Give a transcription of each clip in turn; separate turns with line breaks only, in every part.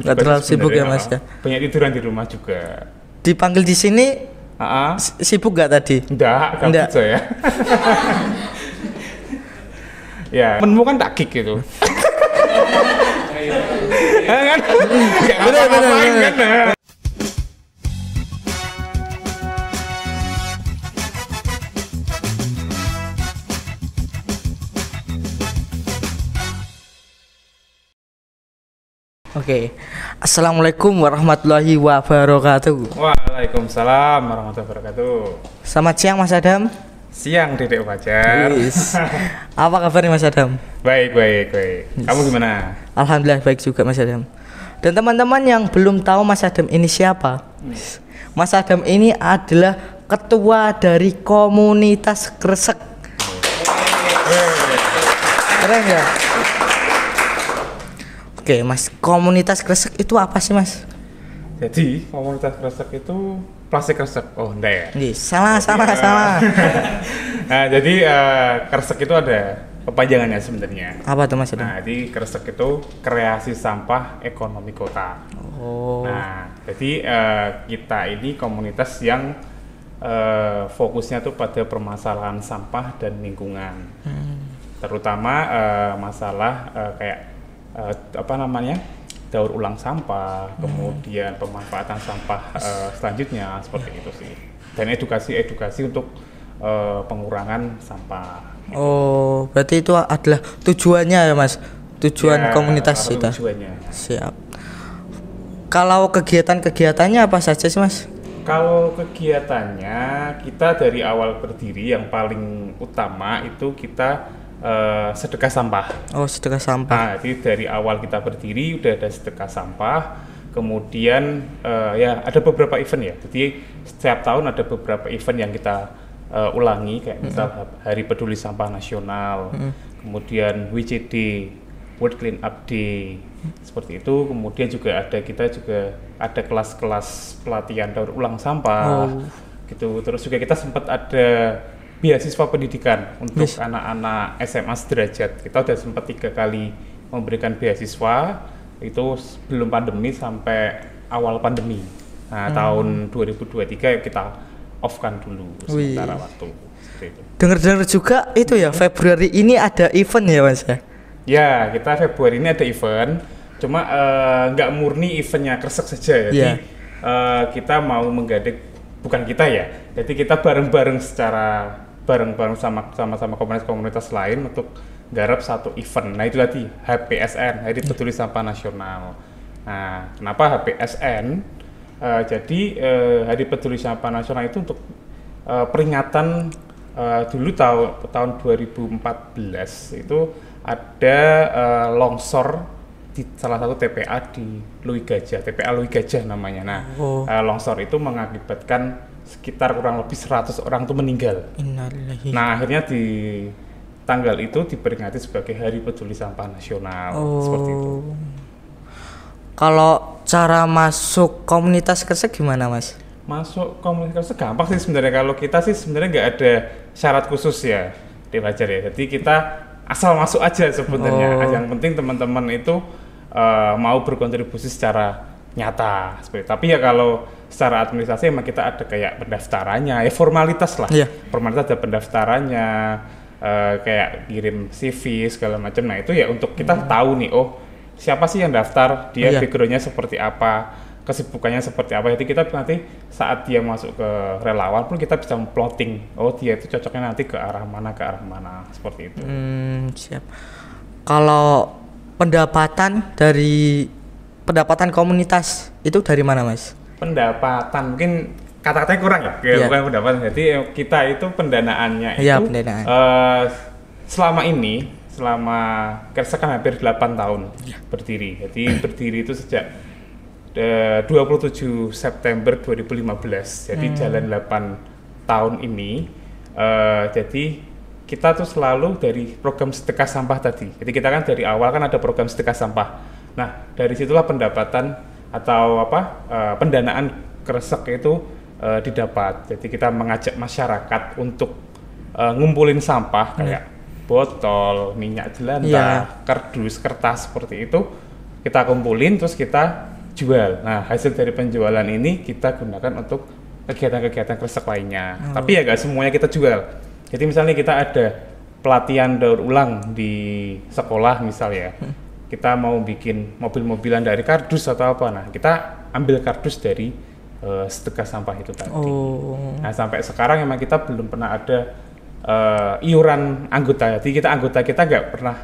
Nggak terlalu sibuk ya Mas ya.
Banyak tiduran di rumah juga.
Dipanggil di sini sibuk nggak tadi?
Enggak saya. Ya, menemu kan tak kick gitu. Kan? Benar. Kan?
Oke. Assalamualaikum warahmatullahi wabarakatuh.
Waalaikumsalam warahmatullahi wabarakatuh.
Selamat siang Mas Adam.
Siang Dedek Fajar.
Yes. Apa kabar nih Mas Adam?
Baik. Kamu gimana?
Alhamdulillah baik juga Mas Adam. Dan teman-teman yang belum tahu Mas Adam ini siapa? Mas Adam ini adalah ketua dari komunitas Kresek. Keren ya? Oke Mas, komunitas Kresek itu apa sih Mas?
Jadi komunitas Kresek itu plastik Kresek. Oh enggak ya?
Salah.
Nah jadi Kresek itu ada kepanjangannya sebenarnya.
Apa tuh Mas?
Nah jadi Kresek itu kreasi sampah ekonomi kota.
Oh.
Nah jadi kita ini komunitas yang fokusnya tuh pada permasalahan sampah dan lingkungan. Terutama masalah kayak daur ulang sampah, kemudian pemanfaatan sampah selanjutnya seperti itu sih. Dan edukasi untuk pengurangan sampah. Gitu.
Oh, berarti itu adalah tujuannya ya Mas? Tujuan komunitas itu.
Tujuannya.
Siap. Kalau kegiatannya apa saja sih Mas?
Kalau kegiatannya kita dari awal berdiri yang paling utama itu kita sedekah sampah.
Oh, sedekah sampah.
Nah, jadi dari awal kita berdiri udah ada sedekah sampah. Kemudian ya ada beberapa event ya. Jadi setiap tahun ada beberapa event yang kita ulangi kayak misal Hari Peduli Sampah Nasional, kemudian WCD, World Clean Up Day, seperti itu. Kemudian kita juga ada kelas-kelas pelatihan daur ulang sampah, gitu. Terus juga kita sempat ada beasiswa pendidikan untuk anak-anak SMA sederajat. Kita udah sempat 3 kali memberikan beasiswa, itu sebelum pandemi sampai awal pandemi. Nah, tahun 2023 kita off-kan dulu sementara waktu.
Dengar-dengar juga itu ya, Februari ini ada event ya Mas ya? Ya,
kita Februari ini ada event, cuma nggak murni eventnya Kresek saja. Jadi kita mau menggandeng, bukan kita ya, jadi kita bareng-bareng sama komunitas-komunitas lain untuk garap satu event. Nah itu tadi HPSN, Hari Peduli Sampah Nasional. Nah kenapa HPSN? Jadi Hari Peduli Sampah Nasional itu untuk peringatan dulu tahun 2014 itu ada longsor di salah satu TPA di Lui Gajah, TPA Lui Gajah namanya. Nah longsor itu mengakibatkan sekitar kurang lebih 100 orang itu meninggal.
Innalillahi.
Nah akhirnya di tanggal itu diperingati sebagai Hari Peduli Sampah Nasional. Seperti itu.
Kalau cara masuk komunitas Kresek gimana Mas?
Masuk komunitas Kresek gampang sih sebenarnya. Kalau kita sih sebenarnya nggak ada syarat khusus ya, Fajar ya. Jadi kita asal masuk aja sebenarnya. Yang penting teman-teman itu mau berkontribusi secara nyata. Tapi ya kalau secara administrasi emang kita ada kayak pendaftarannya, ya formalitas lah. Formalitas ada pendaftarannya, kayak kirim CV segala macam. Nah itu ya untuk kita tahu nih, siapa sih yang daftar, dia backgroundnya seperti apa, kesibukannya seperti apa. Jadi kita nanti saat dia masuk ke relawan pun kita bisa plotting, dia itu cocoknya nanti ke arah mana, seperti itu.
Siap. Kalau pendapatan komunitas itu dari mana Mas? Pendapatan
mungkin kata-katanya kurang ya, bukan pendapatan. Jadi kita itu pendanaannya
pendanaan.
Selama Kresek kan hampir 8 tahun berdiri. Jadi berdiri itu sejak 27 September 2015. Jadi jalan 8 tahun ini. Jadi kita tuh selalu dari program sedekah sampah tadi. Jadi kita kan dari awal kan ada program sedekah sampah. Nah dari situlah pendapatan atau pendanaan Kresek itu didapat. Jadi kita mengajak masyarakat untuk ngumpulin sampah kayak botol, minyak jelantah, kardus, kertas seperti itu. Kita kumpulin terus kita dijual. Nah, hasil dari penjualan ini kita gunakan untuk kegiatan-kegiatan kresek lainnya. Tapi ya nggak semuanya kita jual. Jadi misalnya kita ada pelatihan daur ulang di sekolah misalnya, kita mau bikin mobil-mobilan dari kardus atau apa, nah kita ambil kardus dari sedekah sampah itu tadi. Nah sampai sekarang memang kita belum pernah ada iuran anggota, jadi anggota kita nggak pernah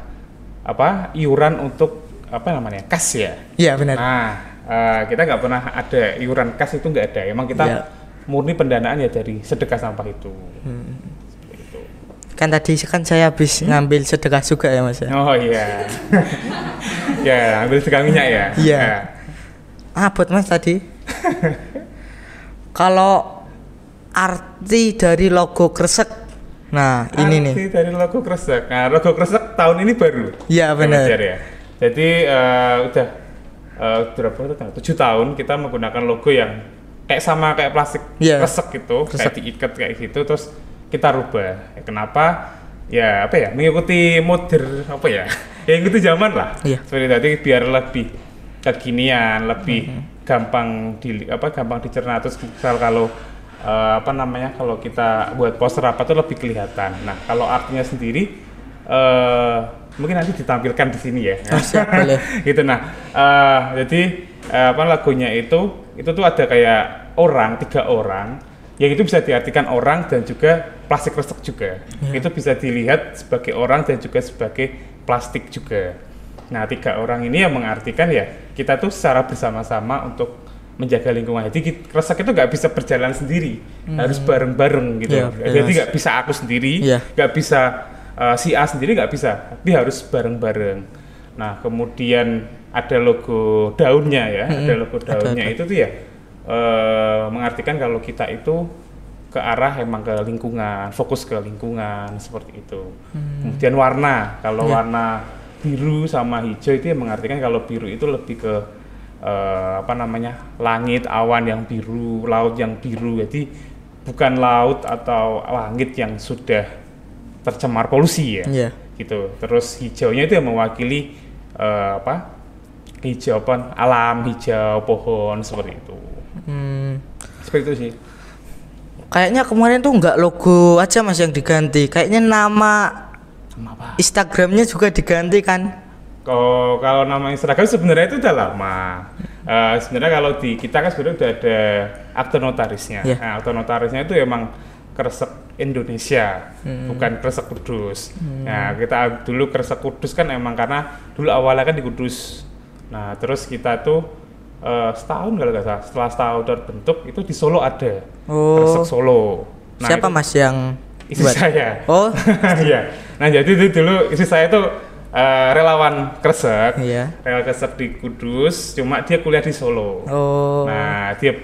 iuran untuk kas ya.
Iya benar.
Nah kita nggak pernah ada iuran kas, itu nggak ada. Emang kita murni pendanaan ya dari sedekah sampah itu.
Kan tadi kan saya habis ngambil sedekah juga ya Mas ya.
Oh iya. Ya ambil sedekah minyak ya.
Iya. Buat Mas tadi. Kalau arti dari logo Kresek, nah ini nih.
Arti dari logo Kresek. Nah logo Kresek tahun ini baru.
Iya benar.
Ya. Jadi udah berapa tahun? 7 tahun kita menggunakan logo yang kayak plastik Kresek gitu, kayak diikat kayak gitu, terus kita rubah. Kenapa? Ya mengikuti modern ya ikuti zaman lah. Seperti tadi biar lebih kekinian, lebih gampang dicerna. Terus misal kalau kalau kita buat poster apa tuh lebih kelihatan. Nah kalau artinya sendiri mungkin nanti ditampilkan di sini ya.
Boleh.
Gitu. Nah jadi lagunya itu tuh ada kayak 3 orang. Yang itu bisa diartikan orang dan juga plastik kresek juga. Itu bisa dilihat sebagai orang dan juga sebagai plastik juga. Nah 3 orang ini yang mengartikan ya kita tuh secara bersama-sama untuk menjaga lingkungan. Jadi kresek itu nggak bisa berjalan sendiri, harus bareng-bareng gitu. Jadi nggak bisa aku sendiri, nggak bisa si A sendiri, nggak bisa, tapi harus bareng-bareng. Nah kemudian ada logo daunnya ya, ada logo daunnya itu tuh ya mengartikan kalau kita itu ke arah emang ke lingkungan, fokus ke lingkungan seperti itu. Kemudian warna, kalau warna biru sama hijau itu yang mengartikan kalau biru itu lebih ke langit, awan yang biru, laut yang biru. Jadi bukan laut atau langit yang sudah tercemar polusi ya. Gitu. Terus hijaunya itu yang mewakili hijau alam, hijau pohon seperti itu. Seperti itu sih.
Kayaknya kemarin tuh nggak logo aja Mas yang diganti, kayaknya nama Instagramnya juga diganti kan?
Kalau nama Instagram sebenarnya itu udah lama. Sebenarnya kalau di kita kan sebenarnya udah ada akte notarisnya. Nah, akte notarisnya itu emang Kresek Indonesia, bukan Kresek Kudus. Nah kita dulu Kresek Kudus kan emang karena dulu awalnya kan di Kudus. Nah terus kita tuh setahun kalau nggak salah, setelah setahun terbentuk itu di Solo ada Kresek Solo. Nah,
siapa Mas yang
istri saya?
Oh
iya. Nah jadi dulu istri saya itu relawan Kresek, relawan Kresek di Kudus, cuma dia kuliah di Solo. Nah dia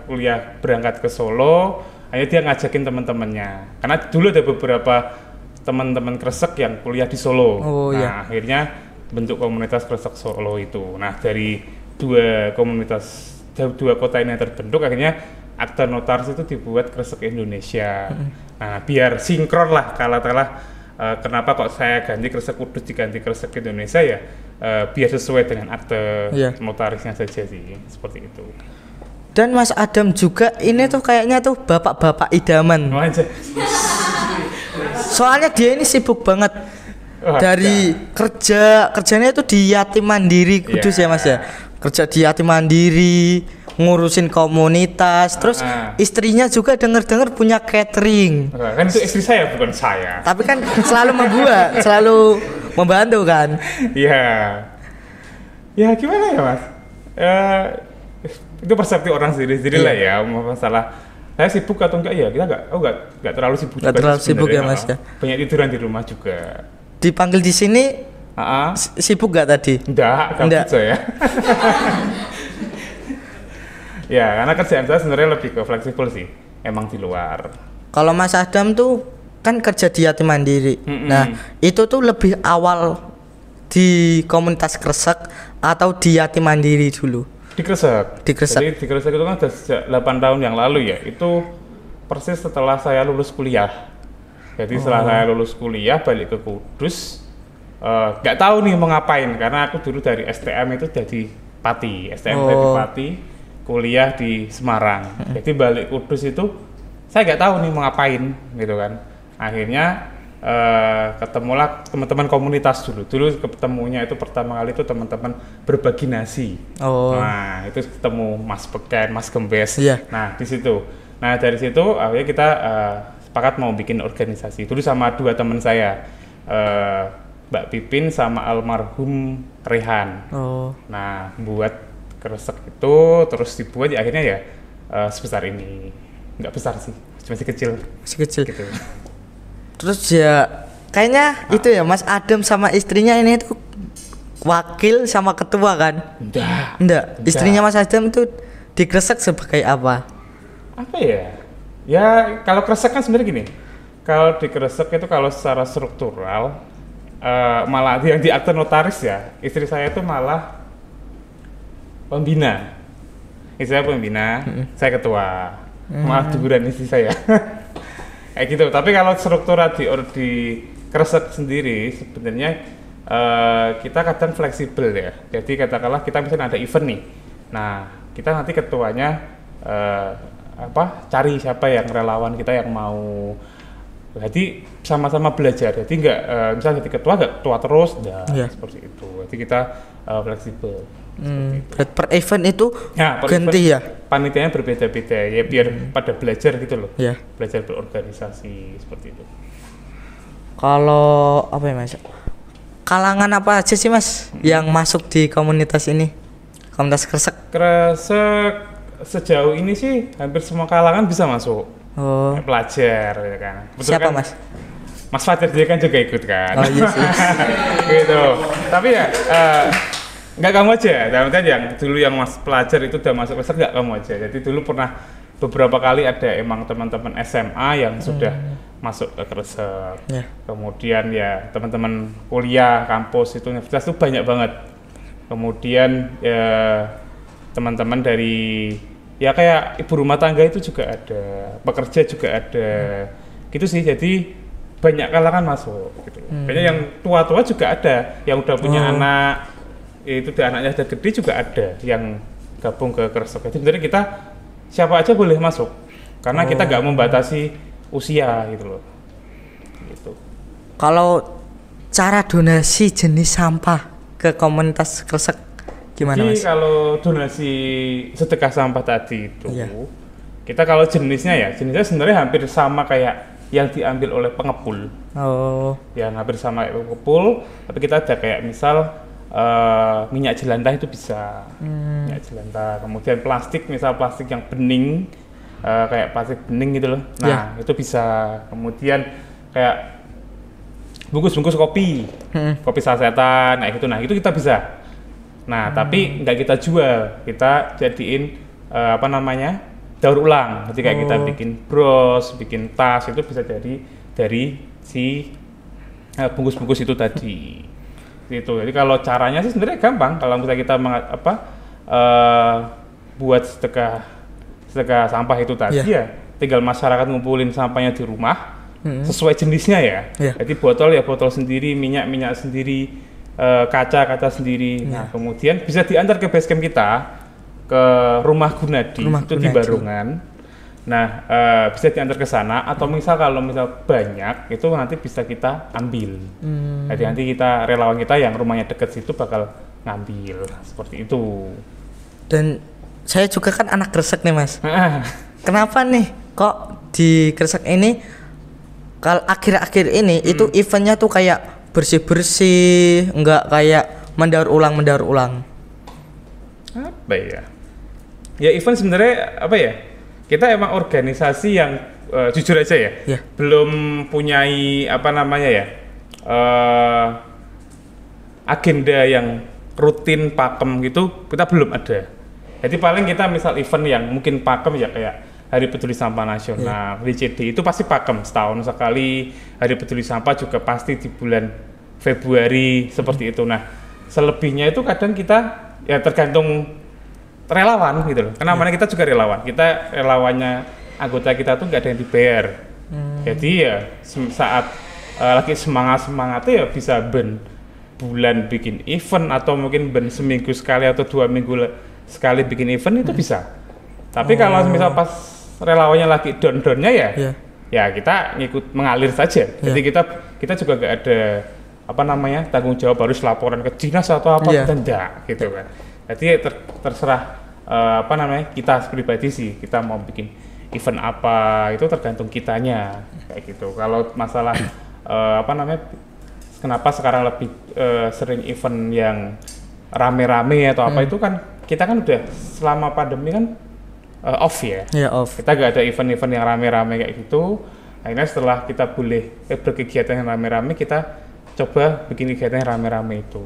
kuliah berangkat ke Solo, akhirnya dia ngajakin teman-temannya, karena dulu ada beberapa teman-teman Kresek yang kuliah di Solo. Akhirnya bentuk komunitas Kresek Solo itu. Nah dari dua kota ini yang terbentuk, akhirnya akte notaris itu dibuat Kresek Indonesia. Nah biar sinkron lah, kenapa kok saya ganti Kresek Kudus diganti Kresek Indonesia ya, biar sesuai dengan akte notarisnya saja sih, seperti itu.
Dan Mas Adam juga ini tuh kayaknya tuh bapak-bapak idaman. Soalnya dia ini sibuk banget. Dari kerjanya itu di Yatim Mandiri Kudus ya Mas ya. Kerja di Yatim Mandiri, ngurusin komunitas, terus istrinya juga dengar-dengar punya catering.
Kan itu istri saya, bukan saya.
Tapi kan selalu selalu membantu kan.
Iya. Ya gimana ya Mas? Itu persepsi orang sendiri lah ya, masalah saya sibuk atau enggak ya, kita enggak terlalu sibuk.
Enggak terlalu sibuk ya Mas ya.
Banyak tiduran di rumah juga.
Dipanggil di sini sibuk gak tadi?
Enggak saya. Ya, karena kerjaan saya sebenarnya lebih ke fleksibel sih, emang di luar.
Kalau Mas Adam tuh kan kerja di Yatim Mandiri. Nah, itu tuh lebih awal di komunitas Kresek atau di Yatim Mandiri dulu?
Di Kresek. Jadi di Kresek itu kan sudah sejak 8 tahun yang lalu ya. Itu persis setelah saya lulus kuliah. Jadi setelah saya lulus kuliah balik ke Kudus, nggak tahu nih mau ngapain, karena aku dulu dari STM itu jadi Pati, STM saya di Pati, kuliah di Semarang. Jadi balik Kudus itu saya nggak tahu nih mau ngapain gitu kan. Akhirnya ketemulah teman-teman komunitas dulu ketemunya itu pertama kali itu teman-teman berbagi nasi. Nah itu ketemu Mas Beken, Mas Gembes. Nah di situ, dari situ akhirnya kita sepakat mau bikin organisasi dulu sama 2 teman saya, Mbak Pipin sama almarhum Rehan. Nah buat Kresek itu terus dibuat akhirnya ya sebesar ini, nggak besar sih, masih kecil gitu.
Terus ya kayaknya itu ya Mas Adam sama istrinya ini tuh wakil sama ketua kan? Enggak. Istrinya Mas Adam itu di Kresek sebagai apa?
Apa ya? Ya kalau Kresek kan sebenarnya gini. Kalau di Kresek itu kalau secara struktural malah yang di akte notaris ya, istri saya itu malah pembina. Istri saya pembina, saya ketua. Malah teguran istri saya. Kayak gitu. Tapi kalau struktural di Kresek sendiri sebenarnya kita kadang fleksibel ya. Jadi katakanlah kita misalnya ada event nih. Nah, kita nanti ketuanya cari siapa yang relawan kita yang mau. Jadi sama-sama belajar. Jadi enggak misalnya jadi ketua enggak ketua terus seperti itu. Jadi kita fleksibel.
Per event itu ganti
event,
ya?
Panitianya berbeda-beda ya biar pada belajar gitu loh. Belajar berorganisasi seperti itu.
Kalau apa ya Mas? Kalangan apa aja sih Mas yang masuk di komunitas ini? Komunitas Kresek?
Kresek sejauh ini sih hampir semua kalangan bisa masuk. Pelajar ya kan. Betul
siapa
kan? Mas Fajar dia kan juga ikut kan.
Iya sih.
Gitu. Tapi ya nggak kamu aja, yang dulu yang mas pelajar itu udah masuk Kresek nggak kamu aja. Jadi dulu pernah beberapa kali ada emang teman-teman SMA yang sudah masuk ke Kresek. Kemudian ya teman-teman kuliah, kampus itu universitas itu banyak banget. Kemudian ya teman-teman dari ya kayak ibu rumah tangga itu juga ada, pekerja juga ada, gitu sih. Jadi banyak kalangan masuk gitu. Banyak yang tua-tua juga ada, yang udah punya anak, itu anaknya sudah gede juga ada yang gabung ke Kresek. Jadi sebenarnya kita siapa aja boleh masuk, karena kita nggak membatasi usia gitu loh. Gitu. Kalau
cara donasi jenis sampah ke komunitas Kresek gimana Mas?
Jadi kalau donasi sedekah sampah tadi itu, kita kalau jenisnya sebenarnya hampir sama kayak yang diambil oleh pengepul. Yang hampir sama kayak pengepul, tapi kita ada kayak misal minyak jelantah itu bisa, minyak jelantah. Kemudian plastik, misal plastik yang bening, kayak plastik bening gitu loh. Nah itu bisa. Kemudian kayak bungkus-bungkus kopi, kopi sasetan, nah itu kita bisa. Nah, tapi nggak kita jual, kita jadiin daur ulang. Jadi kayak kita bikin bros, bikin tas, itu bisa jadi dari si bungkus-bungkus itu tadi. Gitu. Jadi kalau caranya sih sebenarnya gampang. Kalau misalnya kita buat sedekah sampah itu tadi ya, tinggal masyarakat ngumpulin sampahnya di rumah sesuai jenisnya ya. Jadi botol ya botol sendiri, minyak sendiri. Kaca sendiri. Nah, kemudian bisa diantar ke basecamp kita ke rumah Gunadi di Barungan. Nah, bisa diantar ke sana atau kalau misal banyak itu nanti bisa kita ambil. Jadi nanti relawan kita yang rumahnya dekat situ bakal ngambil seperti itu.
Dan saya juga kan anak Kresek nih Mas. Kenapa nih kok di Kresek ini kalau akhir-akhir ini itu eventnya tuh kayak bersih-bersih, enggak kayak mendaur ulang.
Apa ya? Ya event sebenarnya apa ya? Kita emang organisasi yang jujur aja ya, belum punyai agenda yang rutin pakem gitu, kita belum ada. Jadi paling kita misal event yang mungkin pakem ya kayak Hari Peduli Sampah Nasional, WCD itu pasti pakem setahun sekali. Hari Peduli Sampah juga pasti di bulan Februari seperti itu. Nah, selebihnya itu kadang kita ya tergantung relawan gitu loh. Kenapa kita juga relawan? Kita relawannya anggota kita tuh nggak ada yang dibayar. Jadi ya saat lagi semangat itu ya bisa sebulan bikin event atau mungkin seminggu sekali atau 2 minggu sekali bikin event itu bisa. Tapi kalau misal pas relawannya lagi down-downnya ya kita ngikut mengalir saja. Jadi kita juga gak ada tanggung jawab harus laporan ke dinas atau apa kita enggak gitu kan. Jadi terserah kita pribadi sih, kita mau bikin event apa itu tergantung kitanya kayak gitu. Kalau masalah kenapa sekarang lebih sering event yang rame-rame atau apa itu kan kita kan udah selama pandemi kan off ya.
Off.
Kita gak ada event-event yang rame-rame kayak gitu. Akhirnya setelah kita boleh berkegiatan yang rame-rame, kita coba bikin kegiatan yang rame-rame itu.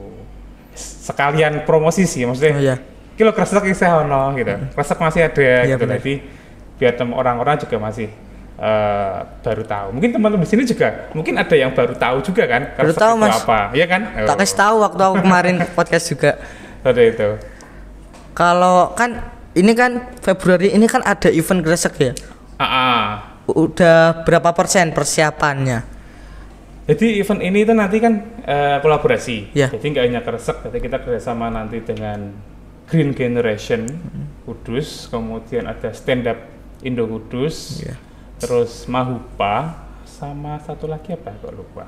Sekalian promosi sih, maksudnya. Kilo kresek isih ono gitu. Kresek masih ada gitu. Jadi biar orang-orang juga masih baru tahu. Mungkin teman-teman di sini juga mungkin ada yang baru tahu juga kan.
Baru tahu Mas.
Apa? Iya kan?
Tak kasih tahu waktu aku kemarin podcast juga.
Ada itu.
Kalau kan ini kan Februari ini kan ada event kresek ya. Udah berapa persen persiapannya?
Jadi event ini itu nanti kan kolaborasi.
Yeah.
Jadi nggak hanya kresek, jadi kita kerjasama nanti dengan Green Generation Kudus, kemudian ada Stand Up Indo Kudus, terus Mahupa, sama satu lagi apa? Kok lupa.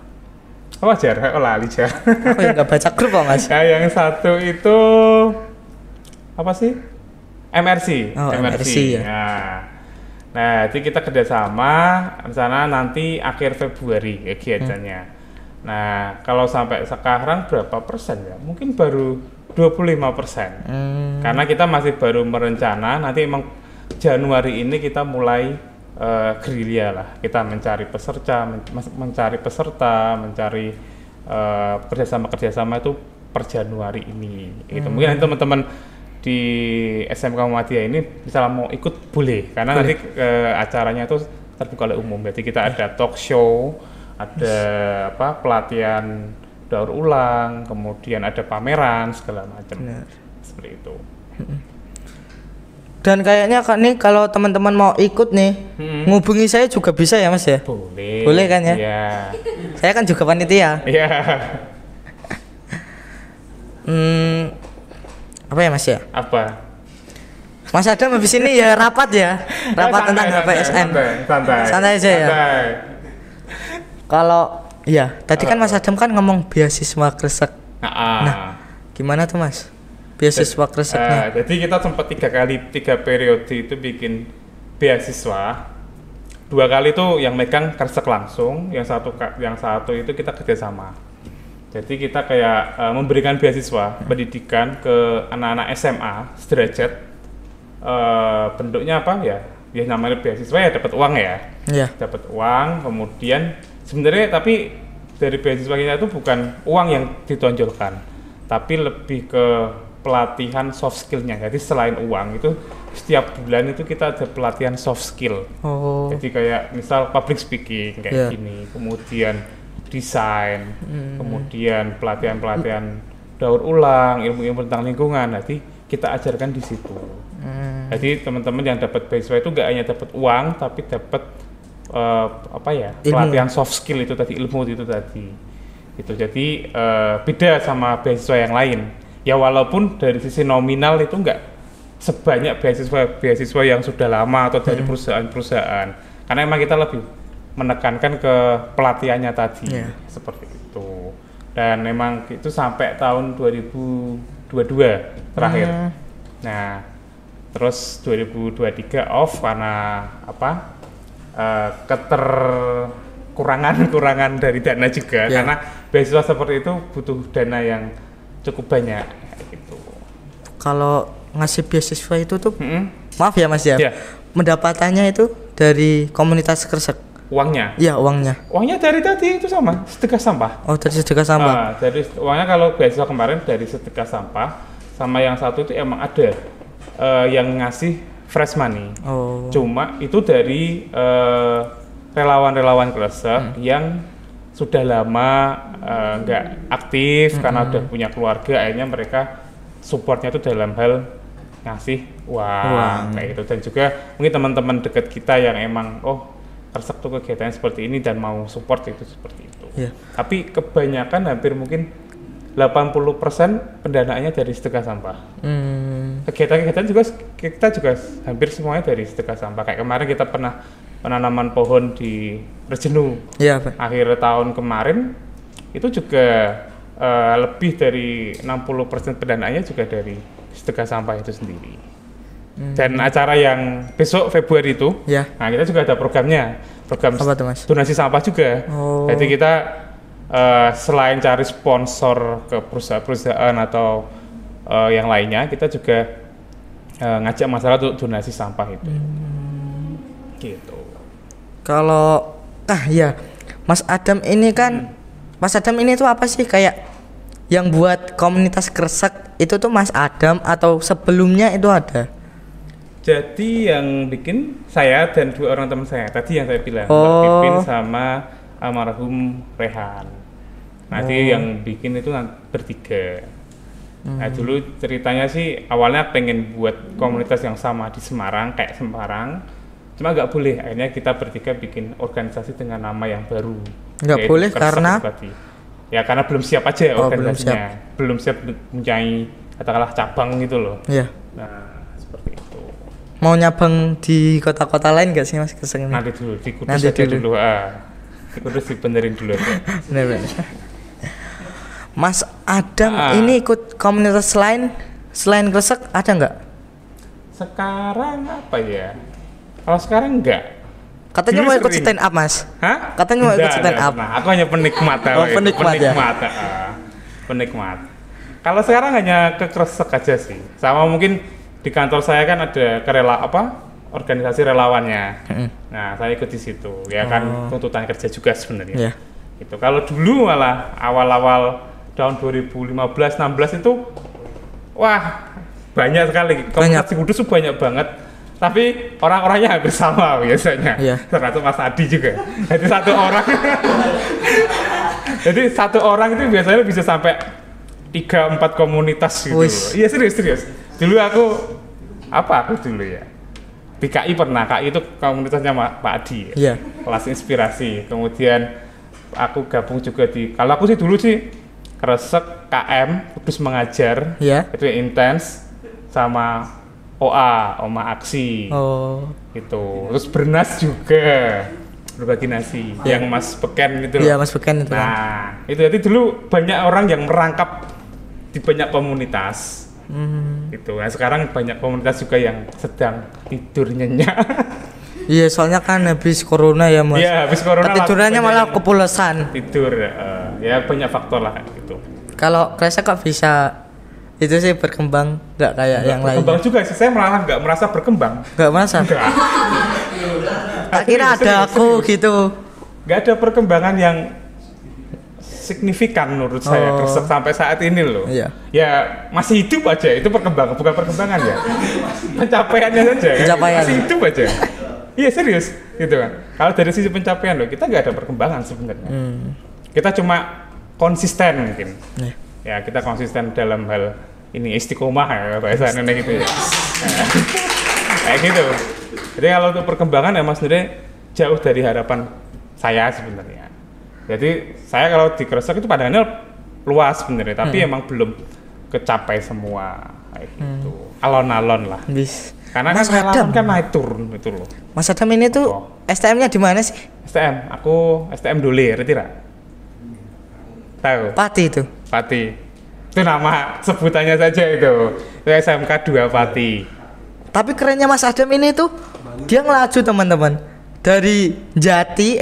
Wajar, lali jar.
Aku yang nggak baca grup kok Mas.
Nah, yang satu itu apa sih? MRC.
MRC ya.
Nah, jadi kita kerjasama rencana nanti akhir Februari kegiatannya. Nah, kalau sampai sekarang berapa persen ya? Mungkin baru 25%. Karena kita masih baru merencana, nanti emang Januari ini kita mulai gerilya lah. Kita mencari peserta, mencari kerjasama itu per Januari ini. Itu mungkin teman-teman di SMK Muhammadiyah ini misalnya mau ikut boleh, karena nanti acaranya itu terbuka oleh umum. Jadi kita ada talk show, ada pelatihan daur ulang, kemudian ada pameran segala macam. Seperti itu.
Dan kayaknya nih kalau teman-teman mau ikut nih, ngubungi saya juga bisa ya Mas ya?
Boleh.
Boleh kan ya?
Iya.
Saya kan juga panitia.
Iya.
Apa ya Mas ya?
Apa?
Mas Adam habis ini ya rapat ya, rapat tentang HPSN. Santai aja ya. Kalau tadi kan Mas Adam kan ngomong beasiswa kresek. Nah, gimana tuh Mas? Beasiswa kreseknya?
Jadi kita sempat 3 periode itu bikin beasiswa. 2 kali itu yang megang kresek langsung, yang satu itu kita kerjasama. Jadi kita kayak memberikan beasiswa pendidikan ke anak-anak SMA sederajat. Bentuknya apa ya? Ya namanya beasiswa ya dapat uang ya.
Iya.
Dapat uang, kemudian sebenarnya tapi dari beasiswa kita itu bukan uang yang ditonjolkan, tapi lebih ke pelatihan soft skill-nya. Jadi selain uang itu setiap bulan itu kita ada pelatihan soft skill. Jadi kayak misal public speaking kayak gini, kemudian desain, kemudian pelatihan daur ulang, ilmu-ilmu tentang lingkungan. Nanti kita ajarkan di situ. Jadi teman-teman yang dapat beasiswa itu nggak hanya dapat uang, tapi dapat pelatihan soft skill itu tadi, ilmu itu tadi. Itu jadi beda sama beasiswa yang lain. Ya walaupun dari sisi nominal itu nggak sebanyak beasiswa yang sudah lama atau dari perusahaan-perusahaan. Karena emang kita lebih menekankan ke pelatihannya tadi, seperti itu. Dan memang itu sampai tahun 2022 terakhir. Nah, terus 2023 off karena keterkurangan dari dana juga. Karena beasiswa seperti itu butuh dana yang cukup banyak gitu. Kalau
ngasih beasiswa itu tuh, maaf ya Mas ya, pendapatannya itu dari komunitas kresek.
Uangnya?
Iya, uangnya.
Uangnya dari tadi itu sama, sedekah sampah.
Oh, dari sedekah sampah.
Dari uangnya kalau beasiswa kemarin dari sedekah sampah, sama yang satu itu emang ada yang ngasih fresh money. Cuma itu dari relawan-relawan kresek yang sudah lama nggak aktif karena udah punya keluarga, akhirnya mereka supportnya itu dalam hal ngasih uang kayak gitu. Dan juga mungkin teman-teman dekat kita yang emang kresek tuh kegiatan seperti ini dan mau support itu seperti itu. Tapi kebanyakan hampir mungkin 80% pendanaannya dari sedekah sampah. Kegiatan-kegiatan juga kita juga hampir semuanya dari sedekah sampah. Kayak kemarin kita pernah penanaman pohon di Rejenu.
Iya, Pak.
Akhir tahun kemarin itu juga lebih dari 60% pendanaannya juga dari sedekah sampah itu sendiri. Dan acara yang besok Februari itu, nah kita juga ada programnya, program
apa tuh, Mas?
donasi sampah juga. Jadi kita selain cari sponsor ke perusahaan-perusahaan atau yang lainnya, kita juga ngajak masyarakat untuk donasi sampah itu. Gitu.
Kalau ya, Mas Adam ini kan, Mas Adam ini tuh apa sih, kayak yang buat komunitas Kresek itu tuh Mas Adam atau sebelumnya itu ada?
Jadi yang bikin saya dan 2 orang teman saya tadi yang saya bilang, Mbak Pipin sama almarhum Rehan. Nanti yang bikin itu bertiga. Nah dulu ceritanya sih awalnya pengen buat komunitas yang sama di Semarang, kayak Semarang, cuma nggak boleh. Akhirnya kita bertiga bikin organisasi dengan nama yang baru.
Nggak boleh karena?
Ya karena belum siap aja organisasinya, belum siap mempunyai katakanlah cabang gitu loh.
Iya.
Nah seperti itu.
Mau nyabang di kota-kota lain nggak sih, Mas, Kresek ini?
Nanti dulu, di Kudus aja dulu. Di Kudus dibenerin dulu aja.
Bener. Mas Adam ini ikut komunitas lain selain Kresek ada nggak?
Sekarang apa ya? Kalau sekarang enggak.
Katanya dulu mau ikut stand up, Mas.
Hah?
Katanya mau ikut stand up.
Nah, aku hanya penikmat.
Penikmat ya?
Penikmat. Kalau sekarang hanya ke Kresek aja sih. Sama mungkin di kantor saya kan ada organisasi relawannya. Nah, saya ikut di situ. Ya kan tuntutan kerja juga sebenarnya. Itu kalau dulu malah awal-awal tahun 2015-16 itu wah, banyak sekali. Komunitas di Kudus banyak banget. Tapi orang-orangnya hampir sama biasanya. Termasuk Mas Adi juga. Jadi satu orang itu biasanya bisa sampai 3-4 komunitas gitu. Iya serius. Dulu aku dulu ya. Di KI pernah, KI itu komunitasnya Pak Adi. Kelas inspirasi. Kemudian aku gabung juga kalau aku sih dulu sih Kresek KM Kudus Mengajar. Itu yang intens sama OMA Aksi. Gitu. Terus Bernas juga. Berbagi nasi. Yang Mas Beken itu.
Iya, Mas Beken itu.
Nah, itu jadi dulu banyak orang yang merangkap di banyak komunitas. Gitu. Nah, sekarang banyak komunitas juga yang sedang tidur nyenyak.
Iya, soalnya kan habis corona ya, Mas.
Iya, habis corona.
Tidurnya malah kepulesan.
Tidur, ya banyak faktor lah gitu.
Kalau Kresek kok bisa itu sih berkembang nggak kayak yang lain?
Berkembang juga sih, saya malah nggak merasa berkembang.
Nggak merasa? Nggak. Tak kira ada aku gitu.
Nggak ada perkembangan yang signifikan menurut saya Kresek sampai saat ini loh. Ya masih hidup aja, itu perkembangan, bukan perkembangan ya. Pencapaiannya saja. Kan? Masih hidup aja. Iya serius, gitu kan. Kalau dari sisi pencapaian loh, kita nggak ada perkembangan sebenarnya. Kita cuma konsisten mungkin. Ya kita konsisten dalam hal ini istiqomah ya bahasa nenek gitu ya. Kayak gitu. Jadi kalau untuk perkembangan ya Mas sebenarnya jauh dari harapan saya sebenarnya. Jadi saya kalau di Kresek itu pandangannya luas sebenarnya, tapi emang belum kecapai semua kayak gitu. Alon-alon lah. Karena
Mas
kan
Adam
kan naik turun itu loh.
Mas Adam ini tuh STM-nya di mana sih?
STM, aku STM Dole, ngerti tak? Tahu?
Pati itu.
Pati. Itu nama sebutannya saja itu. Itu SMK 2 Pati.
Tapi kerennya Mas Adam ini tuh dia ngelaju teman-teman. Dari Jati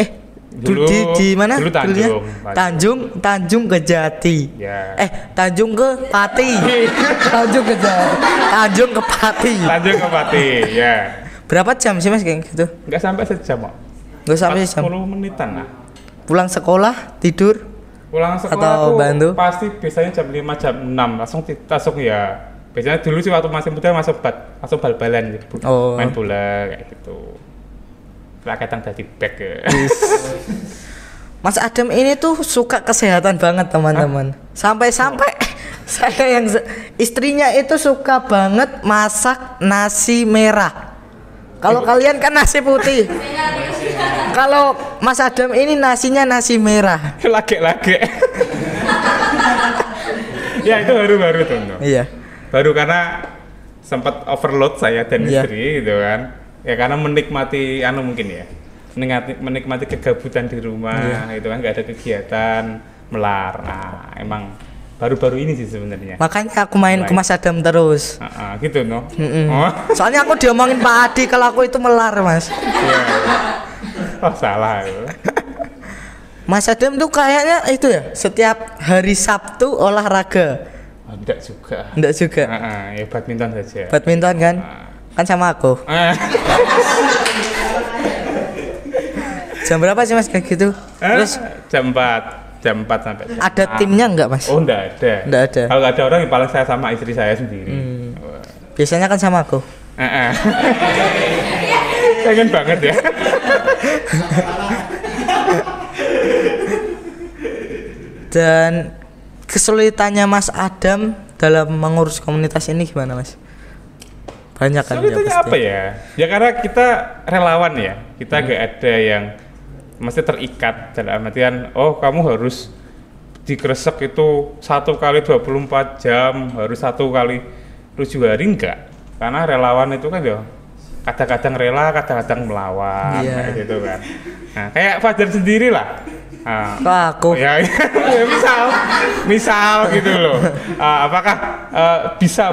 dulu
di mana?
Dulu
Tanjung ke Jati. Tanjung ke Pati. Tanjung ke Jati. Tanjung ke Pati, ya. Berapa jam sih Mas kayak gitu?
Enggak sampai sejam kok.
Enggak sampai sejam.
10 menitan lah.
Pulang sekolah, tidur?
Pulang sekolah
atau bantu?
Pasti biasanya jam 5, jam 6 langsung ya. Biasanya dulu sih waktu masih muda langsung bal-balan gitu. Main bola kayak gitu. Raketan dari back ya.
Mas Adam ini tuh suka kesehatan banget teman-teman. Sampai-sampai saya yang istrinya itu suka banget masak nasi merah. Kalau kalian kan nasi putih. Kalau Mas Adam ini nasinya nasi merah.
Lage-lage. Ya itu baru tuh. No.
Iya.
Baru karena sempat overload saya dan istri gitu kan. Ya karena menikmati mungkin ya. Menikmati kegabutan di rumah itu kan nggak ada kegiatan melar. Nah, emang baru-baru ini sih sebenarnya.
Makanya aku main ke Mas Adam terus.
Gitu no.
Oh. Soalnya aku diomongin Pak Adi kalau aku itu melar, Mas.
Iya. Oh, salah itu.
Mas Adam tuh kayaknya itu ya, setiap hari Sabtu olahraga.
Enggak juga.
Enggak juga.
Ya badminton saja.
Badminton kan? Kan sama aku. Jam berapa sih Mas kayak gitu? Terus
jam 4 sampai jam
ada 6. Timnya enggak Mas?
Oh enggak ada.
Enggak ada.
Kalau enggak ada orang yang paling saya sama istri saya sendiri.
Biasanya kan sama aku.
Pengen banget ya.
Dan kesulitannya Mas Adam dalam mengurus komunitas ini gimana Mas? Banyak kan
ya pasti. Apa ya? Ya karena kita relawan ya. Kita gak ada yang mesti terikat dalam artian kamu harus dikresek itu 1 kali 24 jam, harus 1 kali 7 hari enggak. Karena relawan itu kan ya kadang-kadang rela, kadang-kadang melawan kayak gitu kan. Nah, kayak Fajar sendiri lah.
Aku
ya misal gitu loh. Apakah bisa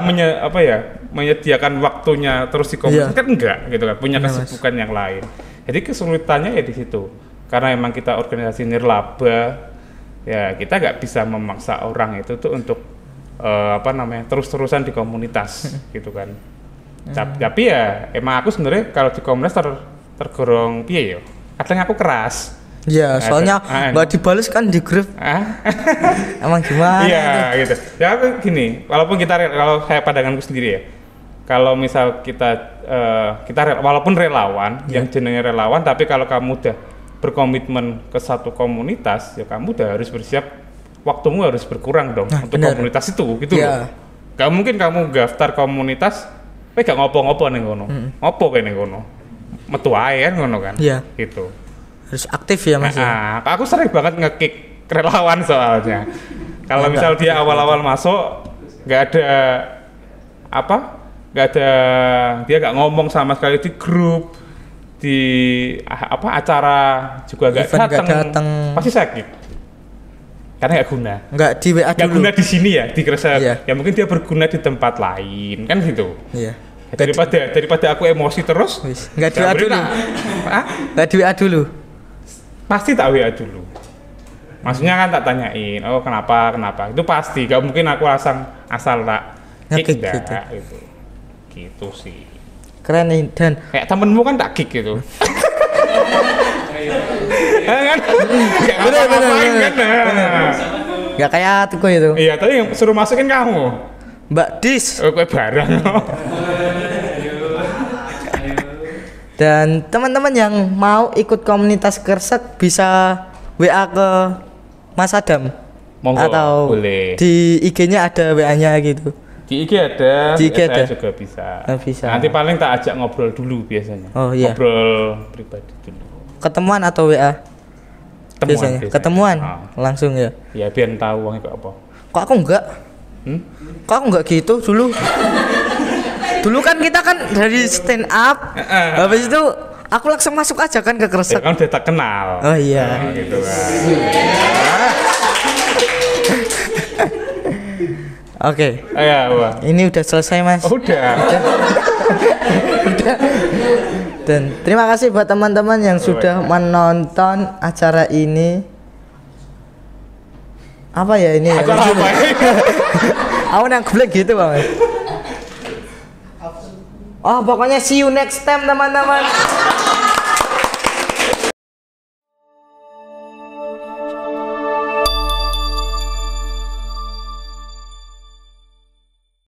menyediakan waktunya terus di komunitas? Kan enggak gitu kan, punya kesibukan yang lain. Jadi kesulitannya ya di situ. Karena emang kita organisasi nirlaba, ya kita nggak bisa memaksa orang itu tuh untuk terus-terusan di komunitas gitu kan. Tapi ya emang aku sebenarnya kalau di komunitas tergolong piye yo. Kadang aku keras.
Iya, soalnya nggak dibales kan di grup. Emang gimana?
Iya gitu. Ya aku gini, walaupun kalau saya pandanganku sendiri ya, kalau misal kita walaupun relawan, yang jenenge relawan, tapi kalau kamu udah berkomitmen ke satu komunitas, ya kamu udah harus bersiap, waktumu harus berkurang dong untuk komunitas itu, gitu loh. Gak mungkin kamu daftar komunitas, gak ngopo-ngopo nih ngono, ngopo kayak nih ngono, metu ae kan ngono kan, gitu.
Harus aktif ya Mas.
Aku sering banget nge-kick relawan soalnya. Kalau misal dia awal-awal masuk, dia nggak ngomong sama sekali di grup, di acara juga nggak datang, pasti sakit. Karena nggak guna. Nggak di WA dulu. Nggak guna di sini ya, di Kresek. Ya mungkin dia berguna di tempat lain, kan gitu. Iya. Daripada aku emosi terus.
Nggak di WA dulu. Nggak di WA dulu.
Pasti tak WA dulu. Maksudnya kan tak tanyain, kenapa? Itu pasti. Gak mungkin aku asal tak kick gitu. Gitu sih.
Keren nih dan
kayak temenmu kan tak kick gitu. Kan?
Bener. Gak kayak tuh itu.
Iya, tadi yang suruh masukin kamu.
Mbak Dis.
Kue barang.
Dan teman-teman yang mau ikut komunitas Kresek bisa WA ke Mas Adam.
Monggo,
atau
boleh.
Di IG-nya ada WA-nya gitu.
Di IG ada,
di IG ada
juga bisa.
Bisa.
Nanti paling tak ajak ngobrol dulu biasanya.
Oh iya.
Ngobrol pribadi dulu.
Ketemuan atau WA? Biasanya. Ketemuan langsung ya.
Ya biar tahu uangnya apa.
Kok aku enggak? Kok aku enggak gitu dulu? Dulu kan kita kan dari stand up, habis itu aku langsung masuk aja kan ke Kresek.
Ya kan udah tak kenal.
Oh iya.
Gitu kan.
Oke.
Wah.
Ini udah selesai Mas.
Udah.
Dan terima kasih buat teman-teman yang sudah menonton acara ini. Apa ya ini?
Acara apa?
Aku nang geblek gitu Bang. Pokoknya see you next time teman-teman.